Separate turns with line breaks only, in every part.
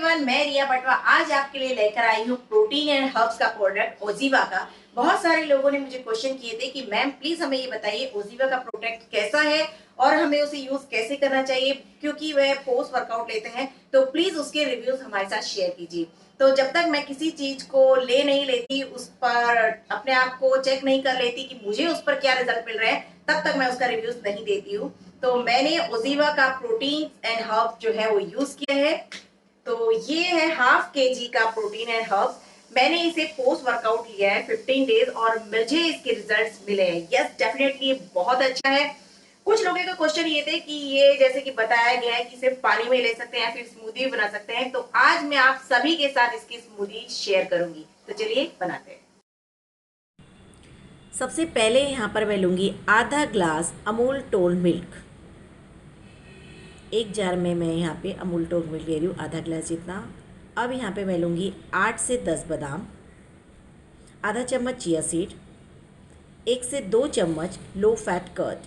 Everyone, मैं रिया पटवा आज आपके लिए लेकर आई हूँ प्रोटीन एंड हर्ब्स का प्रोडक्ट ओजीवा का। बहुत सारे लोगों ने मुझे क्वेश्चन किए थे कि मैम प्लीज हमें ये बताइए ओजीवा का प्रोडक्ट कैसा है और हमें उसे यूज कैसे करना चाहिए, क्योंकि वह पोस्ट वर्कआउट लेते हैं तो प्लीज उसके रिव्यूज हमारे साथ शेयर कीजिए। तो जब तक मैं किसी चीज को ले नहीं लेती, उस पर अपने आप को चेक नहीं कर लेती कि मुझे उस पर क्या रिजल्ट मिल रहा है, तब तक मैं उसका रिव्यूज नहीं देती हूँ। तो मैंने ओजीवा का प्रोटीन एंड हर्ब जो है वो यूज किया है। तो ये है हाफ केजी का प्रोटीन एंड हर्ब्स। मैंने इसे पोस्ट वर्कआउट लिया है 15 डेज और मुझे इसके रिजल्ट्स मिले हैं। यस, डेफिनेटली ये बहुत अच्छा है। कुछ लोगों का क्वेश्चन ये थे कि ये जैसे कि बताया गया है कि सिर्फ पानी में ले सकते हैं, फिर स्मूदी भी बना सकते हैं। तो आज मैं आप सभी के साथ इसकी स्मूदी शेयर करूंगी। तो चलिए बनाते हैं। सबसे पहले यहाँ पर मैं लूंगी आधा ग्लास अमूल टोल्ड मिल्क। एक जार में मैं यहाँ पे अमूल टोल्ड मिल्क ले रही हूँ, आधा ग्लास जितना। अब यहाँ पे मैं लूँगी 8 से 10 बादाम, आधा चम्मच चिया सीड, 1 से 2 चम्मच low fat curd,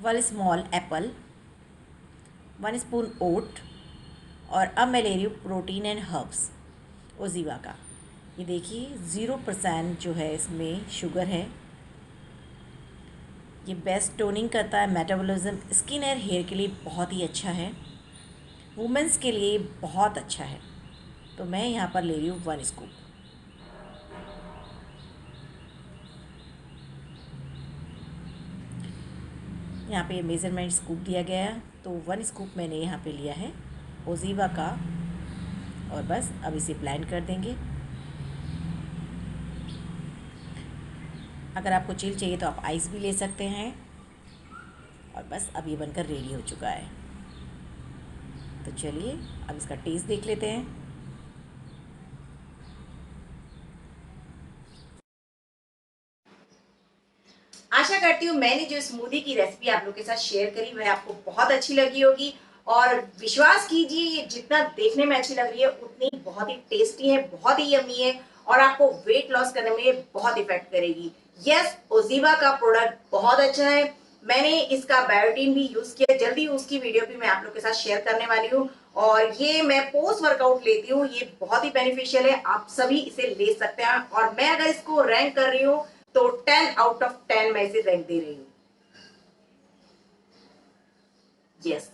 1 small apple, 1 spoon oat. और अब मैं ले रही हूँ प्रोटीन एंड हर्ब्स ओजीवा का। ये देखिए 0% जो है इसमें शुगर है। ये बेस्ट टोनिंग करता है, मेटाबॉलिज्म, स्किन और हेयर के लिए बहुत ही अच्छा है, वुमेंस के लिए बहुत अच्छा है। तो मैं यहाँ पर ले रही हूँ 1 स्कूप। यहाँ पे मेज़रमेंट स्कूप दिया गया है, तो 1 स्कूप मैंने यहाँ पे लिया है ओजीवा का। और बस अब इसे ब्लेंड कर देंगे। अगर आपको चिल चाहिए तो आप आइस भी ले सकते हैं। और बस अब ये बनकर रेडी हो चुका है। तो चलिए अब इसका टेस्ट देख लेते हैं। आशा करती हूँ मैंने जो स्मूदी की रेसिपी आप लोग के साथ शेयर करी वह आपको बहुत अच्छी लगी होगी। और विश्वास कीजिए, ये जितना देखने में अच्छी लग रही है उतनी बहुत ही टेस्टी है, बहुत ही यम्मी है और आपको वेट लॉस करने में बहुत इफेक्ट करेगी। यस, ओजीवा का प्रोडक्ट बहुत अच्छा है। मैंने इसका बायोटीन भी यूज किया, जल्दी उसकी वीडियो भी मैं आप लोग के साथ शेयर करने वाली हूँ। और ये मैं पोस्ट वर्कआउट लेती हूँ, ये बहुत ही बेनिफिशियल है, आप सभी इसे ले सकते हैं। और मैं अगर इसको रैंक कर रही हूँ तो 10 आउट ऑफ 10 मैं इसे रैंक दे रही हूँ। यस।